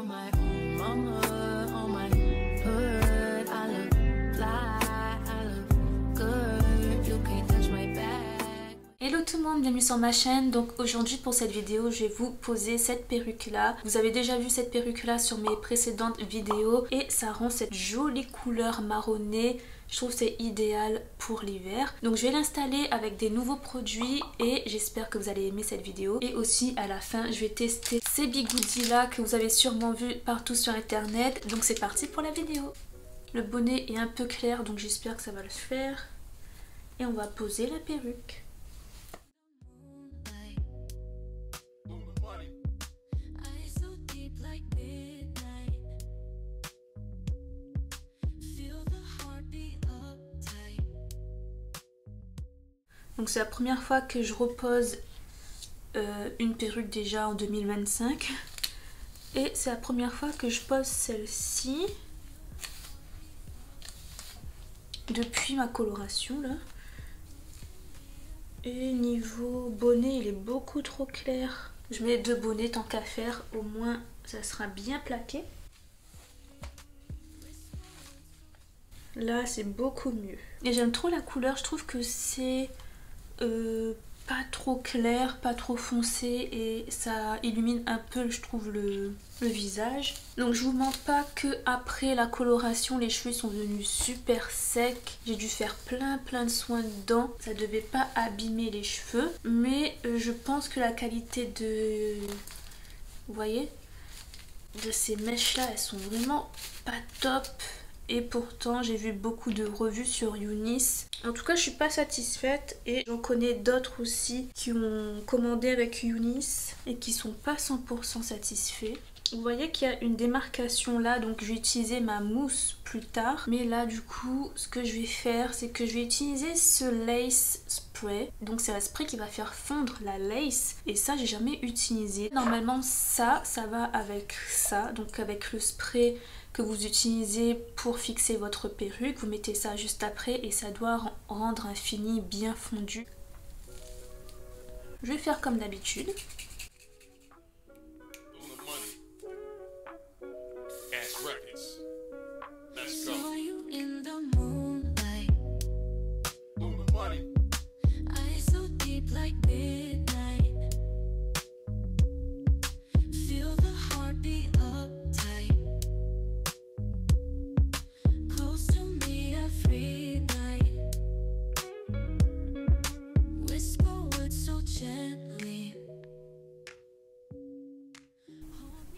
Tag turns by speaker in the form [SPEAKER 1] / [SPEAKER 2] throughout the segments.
[SPEAKER 1] on my mama, on my hood. I look fly, I look good. You can't touch my bag.
[SPEAKER 2] Hello tout le monde, bienvenue sur ma chaîne. Donc aujourd'hui pour cette vidéo je vais vous poser cette perruque là. Vous avez déjà vu cette perruque là sur mes précédentes vidéos et ça rend cette jolie couleur marronnée. Je trouve que c'est idéal pour l'hiver. Donc je vais l'installer avec des nouveaux produits et j'espère que vous allez aimer cette vidéo. Et aussi à la fin je vais tester ces bigoudis là que vous avez sûrement vu partout sur internet. Donc c'est parti pour la vidéo. Le bonnet est un peu clair donc j'espère que ça va le faire. Et on va poser la perruque. Donc c'est la première fois que je repose une perruque déjà en 2025 et c'est la première fois que je pose celle-ci depuis ma coloration là. Et niveau bonnet il est beaucoup trop clair. Je mets deux bonnets tant qu'à faire, au moins ça sera bien plaqué. Là c'est beaucoup mieux. Et j'aime trop la couleur, je trouve que c'est pas trop clair, pas trop foncé et ça illumine un peu je trouve le visage. Donc je vous mens pas que après la coloration les cheveux sont devenus super secs. J'ai dû faire plein de soins dedans. Ça devait pas abîmer les cheveux mais je pense que la qualité de... Vous voyez, de ces mèches là elles sont vraiment pas top. Et pourtant j'ai vu beaucoup de revues sur Younis. En tout cas je suis pas satisfaite et j'en connais d'autres aussi qui ont commandé avec Younis et qui sont pas 100% satisfaits. Vous voyez qu'il y a une démarcation là, donc je vais utiliser ma mousse plus tard. Mais là du coup ce que je vais faire c'est que je vais utiliser ce lace spray. Donc c'est un spray qui va faire fondre la lace et ça j'ai jamais utilisé. Normalement ça va avec ça, donc avec le spray que vous utilisez pour fixer votre perruque. Vous mettez ça juste après et ça doit rendre un fini bien fondu. Je vais faire comme d'habitude.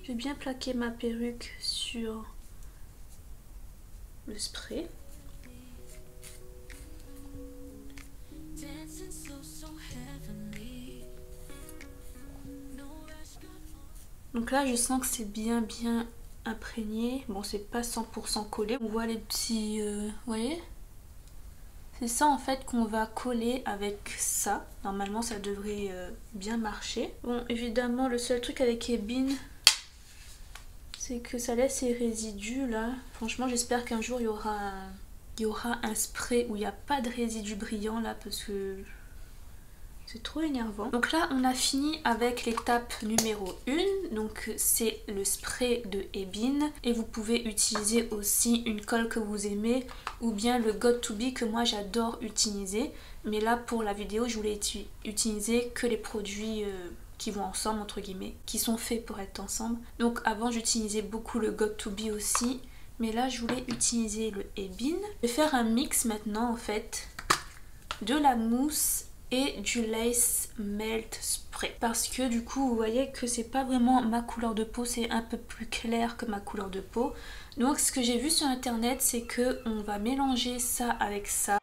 [SPEAKER 2] Je vais bien plaquer ma perruque sur le spray. Donc là je sens que c'est bien imprégné. Bon c'est pas 100% collé. On voit les petits... vous voyez? C'est ça en fait qu'on va coller avec ça. Normalement ça devrait bien marcher. Bon évidemment le seul truc avec Ebin c'est que ça laisse ces résidus là. Franchement j'espère qu'un jour il y aura un spray où il n'y a pas de résidus brillants là parce que c'est trop énervant. Donc là on a fini avec l'étape numéro 1. Donc c'est le spray de Ebin. Et vous pouvez utiliser aussi une colle que vous aimez ou bien le Got2b que moi j'adore utiliser. Mais là pour la vidéo je voulais utiliser que les produits... qui vont ensemble entre guillemets, qui sont faits pour être ensemble. Donc avant j'utilisais beaucoup le Got2b aussi, mais là je voulais utiliser le Ebin. Je vais faire un mix maintenant en fait de la mousse et du lace melt spray parce que du coup vous voyez que c'est pas vraiment ma couleur de peau, c'est un peu plus clair que ma couleur de peau. Donc ce que j'ai vu sur internet c'est que on va mélanger ça avec ça.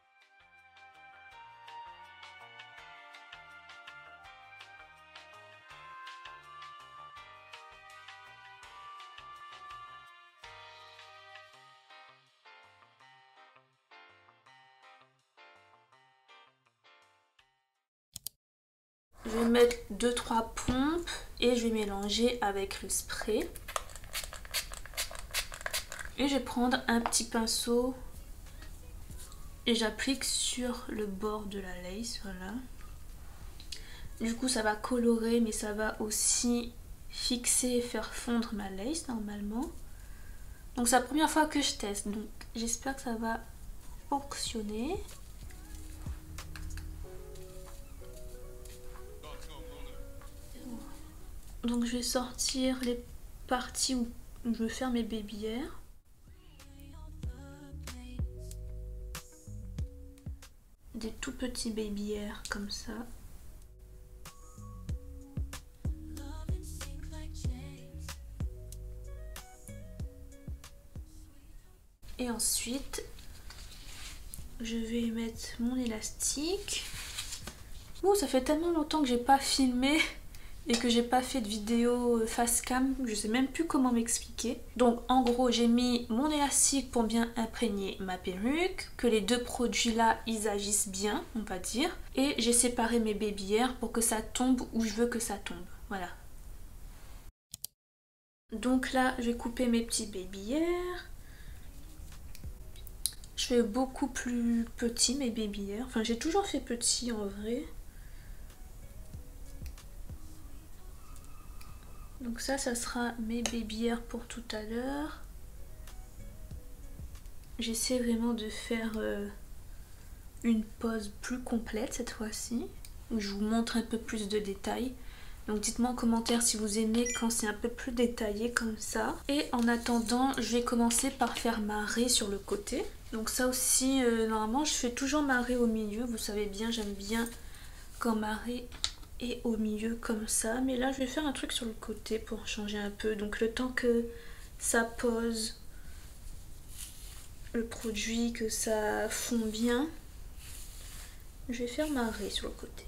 [SPEAKER 2] Je vais mettre 2-3 pompes et je vais mélanger avec le spray. Et je vais prendre un petit pinceau et j'applique sur le bord de la lace, voilà. Du coup ça va colorer mais ça va aussi fixer et faire fondre ma lace normalement. Donc c'est la première fois que je teste, donc j'espère que ça va fonctionner. Donc je vais sortir les parties où je veux faire mes baby hairs. Des tout petits baby hairs comme ça. Et ensuite, je vais mettre mon élastique. Ouh, ça fait tellement longtemps que j'ai pas filmé et que j'ai pas fait de vidéo face cam, je sais même plus comment m'expliquer. Donc en gros, j'ai mis mon élastique pour bien imprégner ma perruque, que les deux produits là, ils agissent bien, on va dire. Et j'ai séparé mes baby hairs pour que ça tombe où je veux que ça tombe. Voilà. Donc là, je vais couper mes petits baby hairs. Je fais beaucoup plus petit mes baby hairs. Enfin, j'ai toujours fait petit en vrai. Donc ça sera mes baby hairs pour tout à l'heure. J'essaie vraiment de faire une pose plus complète cette fois-ci, où je vous montre un peu plus de détails. Donc dites-moi en commentaire si vous aimez quand c'est un peu plus détaillé comme ça. Et en attendant, je vais commencer par faire ma raie sur le côté. Donc ça aussi, normalement je fais toujours ma raie au milieu. Vous savez bien, j'aime bien quand ma raie est au milieu comme ça. Mais là je vais faire un truc sur le côté pour changer un peu. Donc le temps que ça pose le produit, que ça fond bien, je vais faire ma raie sur le côté.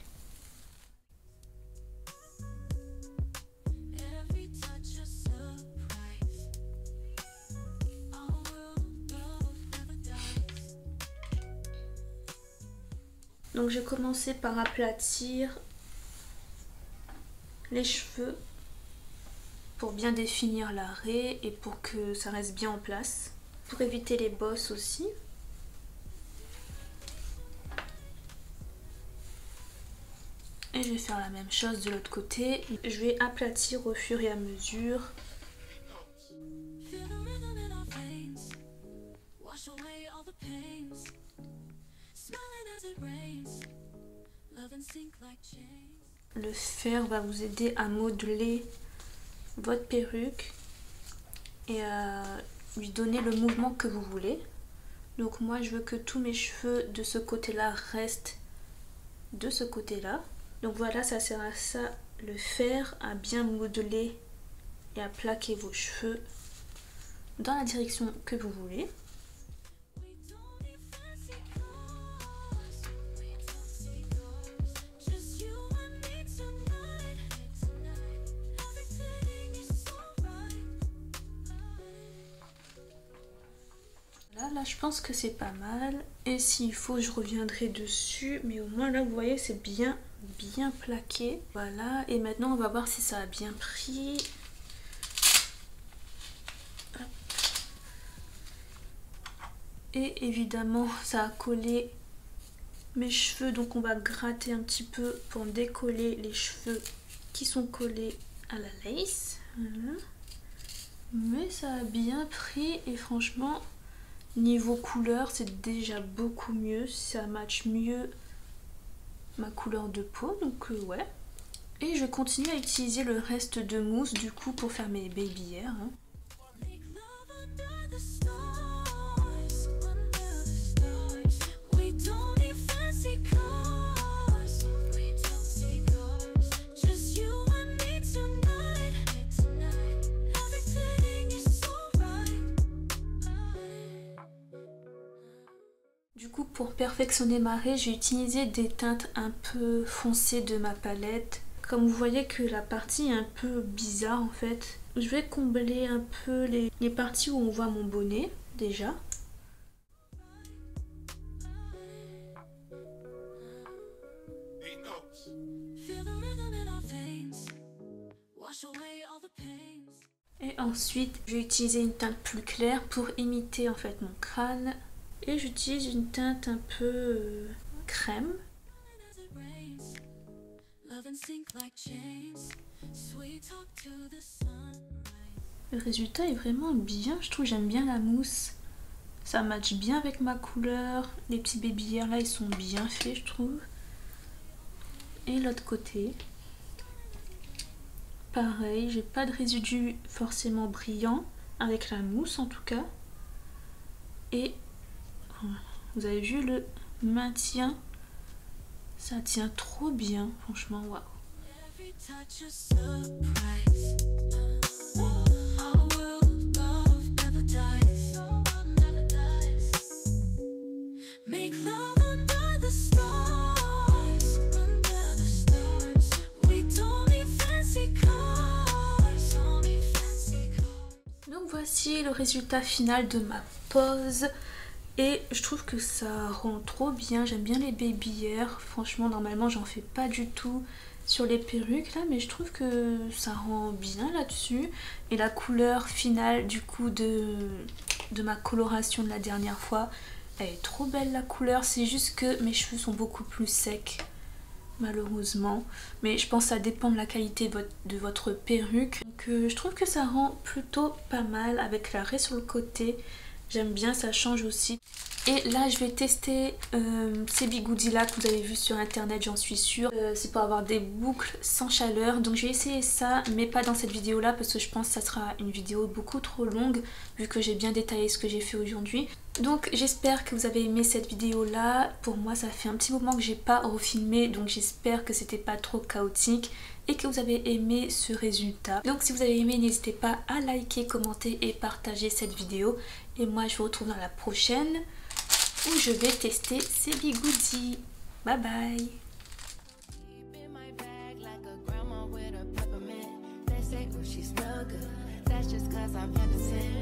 [SPEAKER 2] Donc j'ai commencé par aplatir les cheveux pour bien définir la raie et pour que ça reste bien en place. Pour éviter les bosses aussi. Et je vais faire la même chose de l'autre côté. Je vais aplatir au fur et à mesure. Le fer va vous aider à modeler votre perruque et à lui donner le mouvement que vous voulez. Donc moi je veux que tous mes cheveux de ce côté là restent de ce côté là. Donc voilà, ça sert à ça, le fer, à bien modeler et à plaquer vos cheveux dans la direction que vous voulez. Là je pense que c'est pas mal, et s'il faut je reviendrai dessus, mais au moins là vous voyez c'est bien plaqué. Voilà, et maintenant on va voir si ça a bien pris. Hop. Et évidemment ça a collé mes cheveux, donc on va gratter un petit peu pour décoller les cheveux qui sont collés à la lace. Voilà. Mais ça a bien pris et franchement niveau couleur c'est déjà beaucoup mieux, ça match mieux ma couleur de peau, donc ouais. Et je continue à utiliser le reste de mousse du coup pour faire mes baby hairs. Du coup pour perfectionner ma raie, j'ai utilisé des teintes un peu foncées de ma palette. Comme vous voyez que la partie est un peu bizarre en fait, je vais combler un peu les parties où on voit mon bonnet déjà. Et ensuite, je vais utiliser une teinte plus claire pour imiter en fait mon crâne. Et j'utilise une teinte un peu crème. Le résultat est vraiment bien, je trouve, j'aime bien la mousse. Ça matche bien avec ma couleur. Les petits baby hairs là, ils sont bien faits, je trouve. Et l'autre côté, pareil, j'ai pas de résidus forcément brillants, avec la mousse en tout cas. Et vous avez vu le maintien, ça tient trop bien, franchement, waouh. Donc voici le résultat final de ma pose. Et je trouve que ça rend trop bien, j'aime bien les baby hairs. Franchement, normalement, j'en fais pas du tout sur les perruques là, mais je trouve que ça rend bien là-dessus. Et la couleur finale du coup de ma coloration de la dernière fois, elle est trop belle la couleur. C'est juste que mes cheveux sont beaucoup plus secs, malheureusement. Mais je pense que ça dépend de la qualité de votre perruque. Donc je trouve que ça rend plutôt pas mal avec la raie sur le côté. J'aime bien, ça change aussi. Et là, je vais tester ces bigoudis là que vous avez vu sur internet, j'en suis sûre. C'est pour avoir des boucles sans chaleur. Donc je vais essayer ça, mais pas dans cette vidéo là, parce que je pense que ça sera une vidéo beaucoup trop longue, vu que j'ai bien détaillé ce que j'ai fait aujourd'hui. Donc j'espère que vous avez aimé cette vidéo là. Pour moi, ça fait un petit moment que j'ai pas refilmé, donc j'espère que c'était pas trop chaotique et que vous avez aimé ce résultat. Donc si vous avez aimé, n'hésitez pas à liker, commenter et partager cette vidéo. Et moi, je vous retrouve dans la prochaine où je vais tester ces bigoudis. Bye bye. Say, oh, she's no good. That's just 'cause I'm innocent.